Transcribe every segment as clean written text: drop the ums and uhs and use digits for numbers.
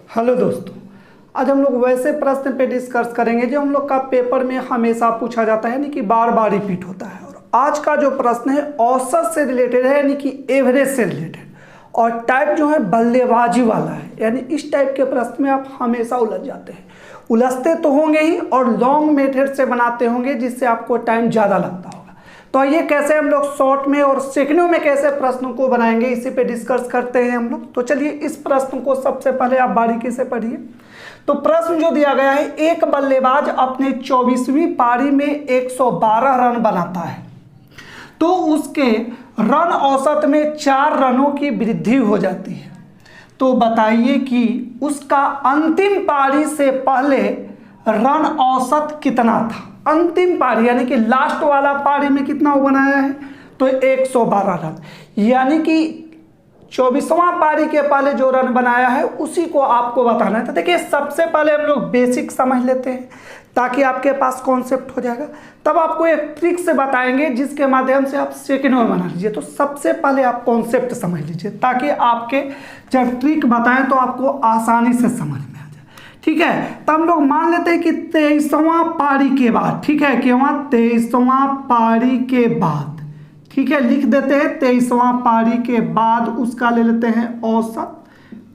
Hello दोस्तों, आज हम लोग वैसे प्रश्न पे डिस्कस करेंगे जो हम लोग का पेपर में हमेशा पूछा जाता है, यानी कि बार बार रिपीट होता है। और आज का जो प्रश्न है औसत से रिलेटेड है, यानी कि एवरेज से रिलेटेड, और टाइप जो है बल्लेबाजी वाला है। यानी इस टाइप के प्रश्न में आप हमेशा उलझ जाते हैं, उलझते तो होंगे ही और लॉन्ग मेथड से बनाते होंगे जिससे आपको टाइम ज़्यादा लगता होगा। तो ये कैसे हम लोग शॉर्ट में और सेकंडों में कैसे प्रश्नों को बनाएंगे, इसी पे डिस्कस करते हैं हम लोग। तो चलिए इस प्रश्न को सबसे पहले आप बारीकी से पढ़िए। तो प्रश्न जो दिया गया है, एक बल्लेबाज अपने 24वीं पारी में 112 रन बनाता है तो उसके रन औसत में 4 रनों की वृद्धि हो जाती है। तो बताइए कि उसका अंतिम पारी से पहले रन औसत कितना था। अंतिम पारी यानी कि लास्ट वाला पारी में कितना वो बनाया है, तो 112 रन। यानी कि 24वां पारी के पहले जो रन बनाया है उसी को आपको बताना है। तो देखिए सबसे पहले हम लोग बेसिक समझ लेते हैं ताकि आपके पास कॉन्सेप्ट हो जाएगा। तब आपको एक ट्रिक से बताएंगे जिसके माध्यम से आप सेकंडों में बना लीजिए। तो सबसे पहले आप कॉन्सेप्ट समझ लीजिए ताकि आपके जब ट्रिक बताएं तो आपको आसानी से समझ में आ जाए। ठीक है, तो हम लोग मान लेते हैं कि 23वां पारी के बाद, ठीक है, कि वहाँ 23वां पारी के बाद, ठीक है, लिख देते हैं 23वां पारी के बाद उसका ले लेते हैं औसत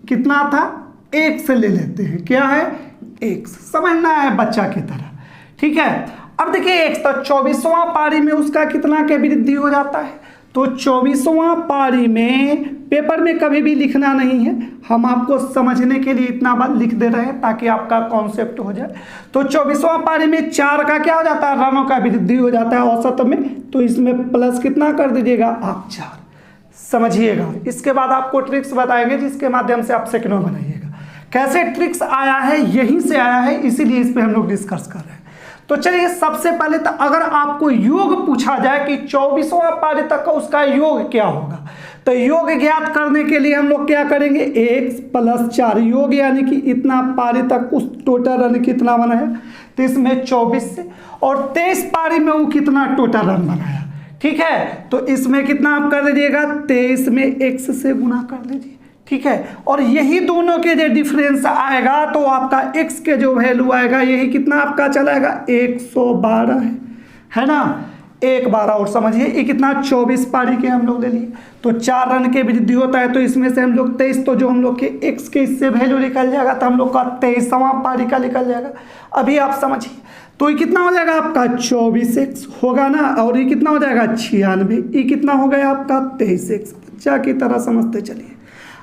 कितना था, 1 से ले लेते हैं। क्या है, 1 समझना है बच्चा की तरह। ठीक है, अब देखिए 1 तो 24वां पारी में उसका कितना के वृद्धि हो जाता है। तो 24वां पारी में पेपर में कभी भी लिखना नहीं है, हम आपको समझने के लिए इतना बात लिख दे रहे हैं ताकि आपका कॉन्सेप्ट हो जाए। तो 24वां पारी में 4 का क्या हो जाता है, रनों का वृद्धि हो जाता है औसत में। तो इसमें प्लस कितना कर दीजिएगा आप, 4। समझिएगा, इसके बाद आपको ट्रिक्स बताएंगे जिसके माध्यम से आप सेकंडों बनाइएगा। कैसे ट्रिक्स आया है, यहीं से आया है, इसीलिए इस पर हम लोग डिस्कस कर रहे हैं। तो चलिए सबसे पहले तो अगर आपको योग पूछा जाए कि 24वां पारी तक का उसका योग क्या होगा, तो योग ज्ञात करने के लिए हम लोग क्या करेंगे, 1 + 4 योग, यानी कि इतना पारी तक उस टोटल रन कितना बनाया, तो इसमें 24 से, और 23 पारी में वो कितना टोटल रन बनाया। ठीक है, तो इसमें कितना आप कर दीजिएगा, 23 में x से गुना कर लीजिए। ठीक है, और यही दोनों के जो डिफरेंस आएगा तो आपका x के जो वैल्यू आएगा यही कितना आपका चलाएगा, 112 है ना, 112। और समझिए ये कितना 24 पारी के हम लोग ले लिए, तो 4 रन के वृद्धि होता है। तो इसमें से हम लोग 23, तो जो हम लोग के x के इससे वैल्यू निकल जाएगा तो हम लोग का 23वां पारी का निकल जाएगा। अभी आप समझिए, तो ये कितना हो जाएगा आपका 24x होगा ना, और ये कितना हो जाएगा 96, ये कितना हो गया आपका 23x। बच्चा की तरह समझते चलिए।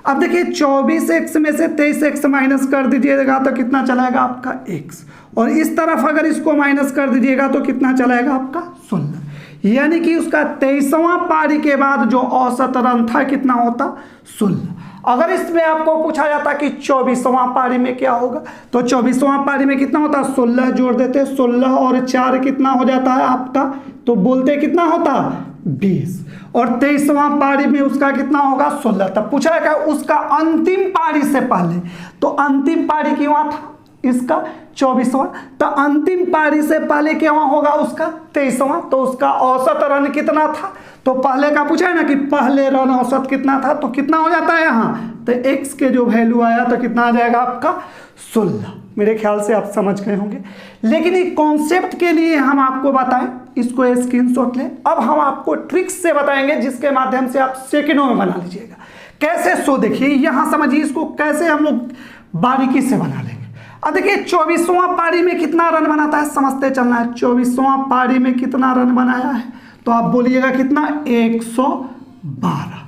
अब देखिए 24x में से 23x माइनस कर दीजिएगा तो कितना चलाएगा आपका x, और इस तरफ अगर इसको माइनस कर दीजिएगा तो कितना चलाएगा आपका 16। यानी कि उसका 23वां पारी के बाद जो औसत रन था कितना होता, 16। अगर इसमें आपको पूछा जाता कि 24वां पारी में क्या होगा, तो 24वां पारी में कितना होता, 16 जोड़ देते, 16 और 4 कितना हो जाता है आपका, तो बोलते कितना होता 20, और 23वां पारी में उसका कितना होगा 16। तब पूछा है उसका अंतिम पारी से पहले, तो अंतिम पारी क्यों था इसका 24वां, तो अंतिम पारी से पहले क्या होगा उसका 23वां, तो उसका औसत रन कितना था। तो पहले का पूछा है ना कि पहले रन औसत कितना था, तो कितना हो जाता है यहाँ, तो x के जो वैल्यू आया तो कितना आ जाएगा आपका 16। मेरे ख्याल से आप समझ गए होंगे, लेकिन एक कॉन्सेप्ट के लिए हम आपको बताएं, इसको स्क्रीनशॉट लें। अब हम आपको ट्रिक्स से बताएंगे जिसके माध्यम से आप सेकंडों में बना लीजिएगा। कैसे, सो देखिए यहाँ समझिए इसको कैसे हम लोग बारीकी से बना लेंगे। अब देखिए 24वां पारी में कितना रन बनाता है, समझते चलना है। 24वां पारी में कितना रन बनाया है, तो आप बोलिएगा कितना, 112।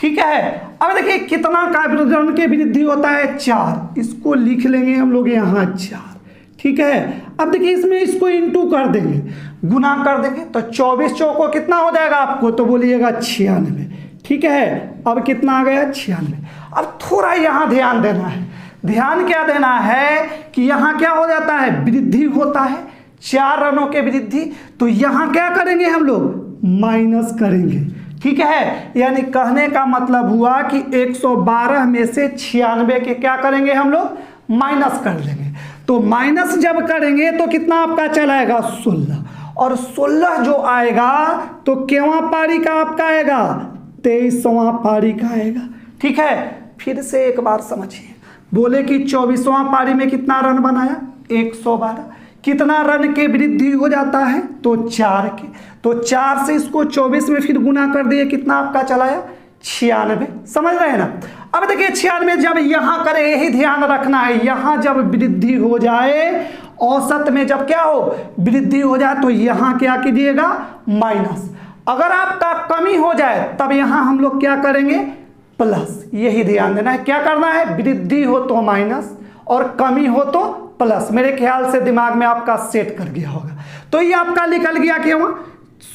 ठीक है, अब देखिए कितना का रन के वृद्धि होता है, 4, इसको लिख लेंगे हम लोग यहाँ 4। ठीक है, अब देखिए इसमें इसको इंटू कर देंगे, गुना कर देंगे, तो 24 चौको कितना हो जाएगा आपको, तो बोलिएगा 96। ठीक है, अब कितना आ गया 96। अब थोड़ा यहाँ ध्यान देना है। ध्यान क्या देना है कि यहाँ क्या हो जाता है, वृद्धि होता है, 4 रनों के वृद्धि। तो यहाँ क्या करेंगे हम लोग, माइनस करेंगे। ठीक है, यानी कहने का मतलब हुआ कि 112 में से 96 के क्या करेंगे हम लोग, माइनस कर लेंगे। तो माइनस जब करेंगे तो कितना आपका चलाएगा 16, और 16 जो आएगा तो केवां पारी का आपका आएगा, 23वां पारी का आएगा। ठीक है, फिर से एक बार समझिए, बोले कि 24वां पारी में कितना रन बनाया 112, कितना रन के वृद्धि हो जाता है तो 4 के, तो 4 से इसको 24 में फिर गुना कर दिए, कितना आपका चलाया 96, समझ रहे हैं ना। अब देखिए 96 जब यहाँ करें, यही ध्यान रखना है, यहाँ जब वृद्धि हो जाए औसत में, जब क्या हो वृद्धि हो जाए तो यहाँ क्या कीजिएगा माइनस, अगर आपका कमी हो जाए तब यहाँ हम लोग क्या करेंगे प्लस, यही ध्यान देना है। क्या करना है, वृद्धि हो तो माइनस और कमी हो तो प्लस। मेरे ख्याल से दिमाग में आपका सेट कर गया होगा। तो ये आपका निकल गया कि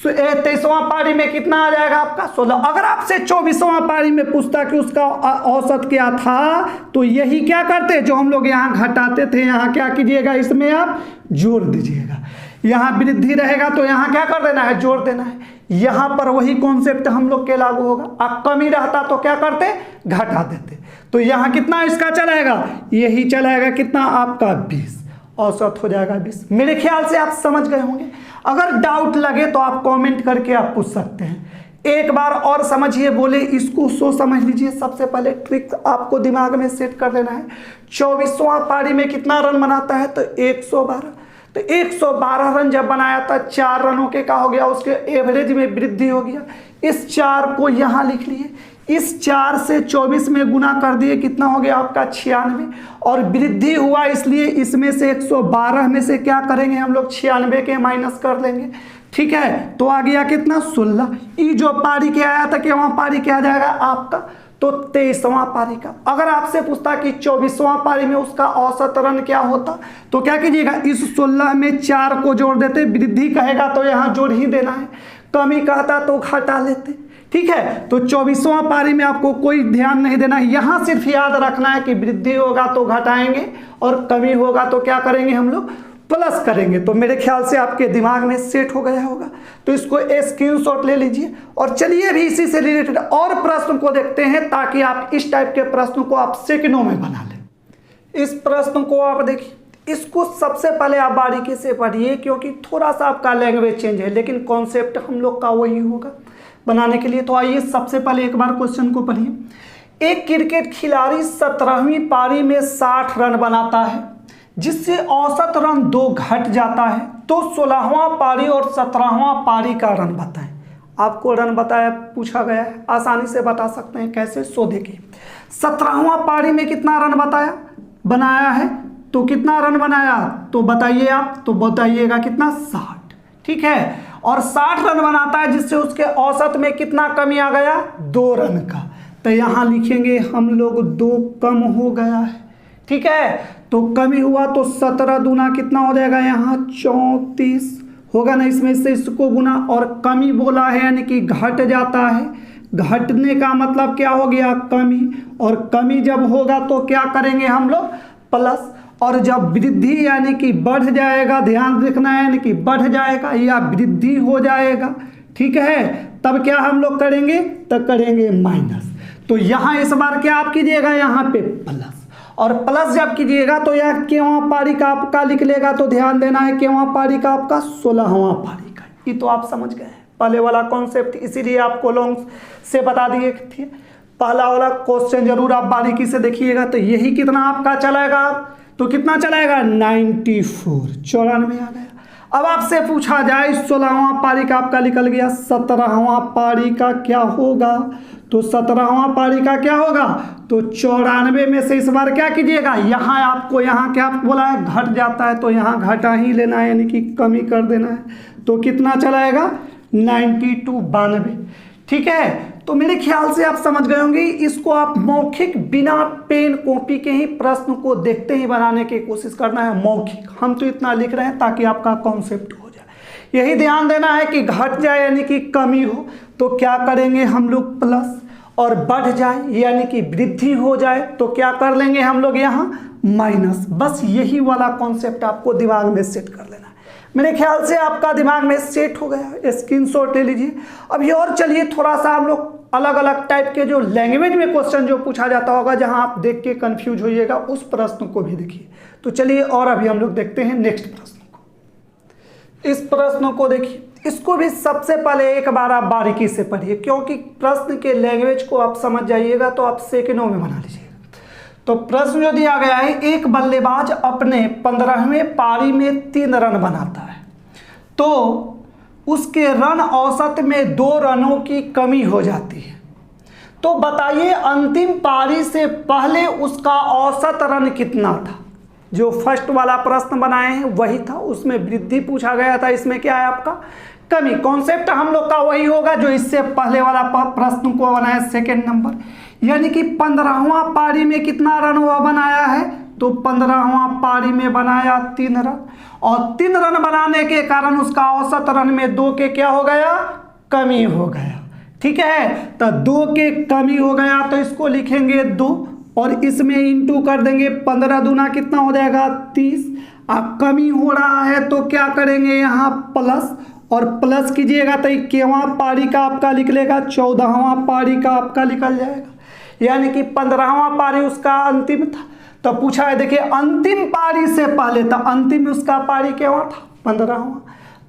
23वां पारी में कितना आ जाएगा आपका 16। अगर आपसे 24वां पारी में पूछता कि उसका औसत क्या था, तो यही क्या करते, जो हम लोग यहाँ घटाते थे, यहाँ क्या कीजिएगा इसमें आप जोड़ दीजिएगा। यहाँ वृद्धि रहेगा तो यहाँ क्या कर देना है जोड़ देना है। यहाँ पर वही कॉन्सेप्ट हम लोग के लागू होगा। अब कमी रहता तो क्या करते घटा देते। तो यहाँ कितना इसका चलाएगा, यही चलाएगा कितना आपका 20, औसत हो जाएगा 20। मेरे ख्याल से आप समझ गए होंगे। अगर डाउट लगे तो आप कमेंट करके आप पूछ सकते हैं। एक बार और समझिए, बोले इसको सो समझ लीजिए। सबसे पहले ट्रिक आपको दिमाग में सेट कर देना है। 24वां पारी में कितना रन बनाता है तो 112, तो 112 रन जब बनाया था 4 रनों के का हो गया, उसके एवरेज में वृद्धि हो गया। इस 4 को यहाँ लिख लिए, इस 4 से 24 में गुना कर दिए, कितना हो गया आपका 96, और वृद्धि हुआ इसलिए इसमें से 112 में से क्या करेंगे हम लोग 96 के माइनस कर लेंगे। ठीक है, तो आ गया कितना 16। ये जो पारी के आया था कि वहाँ पारी क्या आ जाएगा आपका तो 23वां पारी का। अगर आपसे पूछता कि 24वां पारी में उसका औसत रन क्या होता, तो क्या कीजिएगा इस 16 में 4 को जोड़ देते, वृद्धि कहेगा तो यहाँ जोड़ ही देना है, कमी कहता तो घटा लेते। ठीक है, तो 24वां पारी में आपको कोई ध्यान नहीं देना है, यहाँ सिर्फ याद रखना है कि वृद्धि होगा तो घटाएंगे और कमी होगा तो क्या करेंगे हम लोग प्लस करेंगे। तो मेरे ख्याल से आपके दिमाग में सेट हो गया होगा। तो इसको स्क्रीनशॉट ले लीजिए और चलिए भी इसी से रिलेटेड और प्रश्न को देखते हैं, ताकि आप इस टाइप के प्रश्न को आप सेकंडों में बना लें। इस प्रश्न को आप देखिए, इसको सबसे पहले आप बारीकी से पढ़िए, क्योंकि थोड़ा सा आपका लैंग्वेज चेंज है, लेकिन कॉन्सेप्ट हम लोग का वही होगा बनाने के लिए। तो आइए सबसे पहले एक बार क्वेश्चन को पढ़िए। एक क्रिकेट खिलाड़ी 17वीं पारी में 60 रन बनाता है, जिससे औसत रन 2 घट जाता है, तो 16वां पारी और 17वां पारी का रन बताएं। आपको रन बताया पूछा गया है, आसानी से बता सकते हैं कैसे, सो देखिए 17वां पारी में कितना रन बनाया है, तो कितना रन बनाया तो बताइए आप, तो बताइएगा कितना 60। ठीक है, और 60 रन बनाता है, जिससे उसके औसत में कितना कमी आ गया 2 रन का। तो यहाँ लिखेंगे हम लोग 2 कम हो गया है। ठीक है, तो कमी हुआ तो 17 दूना कितना हो जाएगा यहाँ 34 होगा ना, इसमें से इसको गुना, और कमी बोला है यानी कि घट जाता है। घटने का मतलब क्या हो गया कमी, और कमी जब होगा तो क्या करेंगे हम लोग प्लस, और जब वृद्धि यानी कि बढ़ जाएगा, ध्यान रखना है, यानी कि बढ़ जाएगा या वृद्धि हो जाएगा, ठीक है, तब क्या हम लोग करेंगे तब करेंगे माइनस। तो यहाँ इस बार क्या आप कीजिएगा यहाँ पे प्लस, और प्लस जब कीजिएगा तो यह केवां पारी का आपका लिख लेगा, तो ध्यान देना है केवां पारी का आपका 16वां पारी का। ये तो आप समझ गए हैं पहले वाला कॉन्सेप्ट, इसीलिए आपको लॉन्ग से बता दिए थे। पहला वाला क्वेश्चन जरूर आप बारीकी से देखिएगा। तो यही कितना आपका चलाएगा, तो कितना चलाएगा 94 आ गया। अब आपसे पूछा जाए 16वां पारी का आपका निकल गया, 17वां पारी का क्या होगा, तो 17वां पारी का क्या होगा, तो 94 में से इस बार क्या कीजिएगा, यहाँ आपको यहाँ क्या बोला है घट जाता है, तो यहाँ घटा ही लेना है, यानी कि कमी कर देना है। तो कितना चलाएगा 92। ठीक है, तो मेरे ख्याल से आप समझ गए होंगे। इसको आप मौखिक बिना पेन कॉपी के ही प्रश्न को देखते ही बनाने की कोशिश करना है। मौखिक हम तो इतना लिख रहे हैं ताकि आपका कॉन्सेप्ट हो जाए। यही ध्यान देना है कि घट जाए यानी कि कमी हो तो क्या करेंगे हम लोग प्लस, और बढ़ जाए यानी कि वृद्धि हो जाए तो क्या कर लेंगे हम लोग यहाँ माइनस। बस यही वाला कॉन्सेप्ट आपको दिमाग में सेट कर लेना है। मेरे ख्याल से आपका दिमाग में सेट हो गया, स्क्रीनशॉट ले लीजिए। अभी और चलिए थोड़ा सा हम लोग अलग अलग टाइप के जो लैंग्वेज में क्वेश्चन जो पूछा जाता होगा, जहां आप देख के कंफ्यूज होइएगा, उस प्रश्न को भी देखिए। तो चलिए और अभी हम लोग देखते हैं नेक्स्ट प्रश्न को। इस प्रश्न को देखिए, इसको भी सबसे पहले एक बार आप बारीकी से पढ़िए, क्योंकि प्रश्न के लैंग्वेज को आप समझ जाइएगा तो आप सेकंडों में बना लीजिएगा। तो प्रश्न जो दिया गया है, एक बल्लेबाज अपने 15वें पारी में 3 रन बनाता है तो उसके रन औसत में 2 रनों की कमी हो जाती है। तो बताइए अंतिम पारी से पहले उसका औसत रन कितना था। जो फर्स्ट वाला प्रश्न बनाए हैं वही था, उसमें वृद्धि पूछा गया था, इसमें क्या है आपका कमी। कॉन्सेप्ट हम लोग का वही होगा जो इससे पहले वाला प्रश्न को बनाया सेकंड नंबर, यानी कि 15वां पारी में कितना रन हुआ बनाया है, तो 15वां पारी में बनाया 3 रन, और 3 रन बनाने के कारण उसका औसत रन में 2 के क्या हो गया, कमी हो गया। ठीक है, तो 2 के कमी हो गया तो इसको लिखेंगे 2 और इसमें इंटू कर देंगे, 15 दूना कितना हो जाएगा 30। अब कमी हो रहा है तो क्या करेंगे यहाँ प्लस, और प्लस कीजिएगा तो 21वां पारी का आपका लिख लेगा, 14वां पारी का आपका निकल जाएगा, यानी कि 15वां पारी उसका अंतिम था। तो पूछा है देखिए अंतिम पारी से पहले था, अंतिम उसका पारी क्या था 15वां,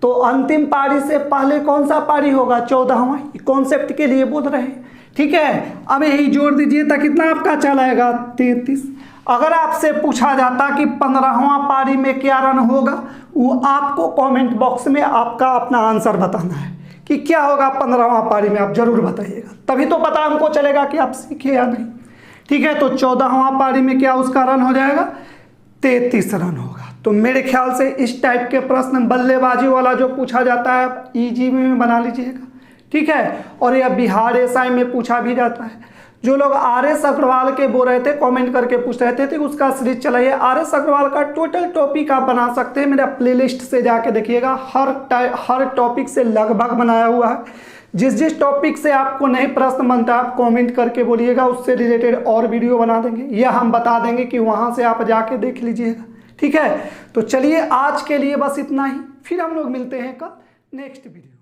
तो अंतिम पारी से पहले कौन सा पारी होगा 14वां। कॉन्सेप्ट के लिए बोल रहे हैं। ठीक है, अब यही जोड़ दीजिए तो कितना आपका चलाएगा 33। अगर आपसे पूछा जाता कि 15वां पारी में क्या रन होगा, वो आपको कमेंट बॉक्स में आपका अपना आंसर बताना है कि क्या होगा 15वां पारी में, आप जरूर बताइएगा, तभी तो पता हमको चलेगा कि आप सीखे या नहीं। ठीक है, तो 14वां पारी में क्या उसका रन हो जाएगा 33 रन होगा। तो मेरे ख्याल से इस टाइप के प्रश्न बल्लेबाजी वाला जो पूछा जाता है ईजी में बना लीजिएगा। ठीक है, और यह बिहार एसआई में पूछा भी जाता है। जो लोग RS अग्रवाल के बोल रहे थे, कमेंट करके पूछ रहे थे उसका सीरीज चलाइए। RS अग्रवाल का टोटल टॉपिक आप बना सकते हैं, मेरा प्लेलिस्ट से जाके देखिएगा, हर टॉपिक से लगभग बनाया हुआ है। जिस टॉपिक से आपको नहीं प्रश्न बनता आप कमेंट करके बोलिएगा, उससे रिलेटेड और वीडियो बना देंगे, यह हम बता देंगे कि वहाँ से आप जाके देख लीजिएगा। ठीक है, तो चलिए आज के लिए बस इतना ही, फिर हम लोग मिलते हैं कल नेक्स्ट वीडियो।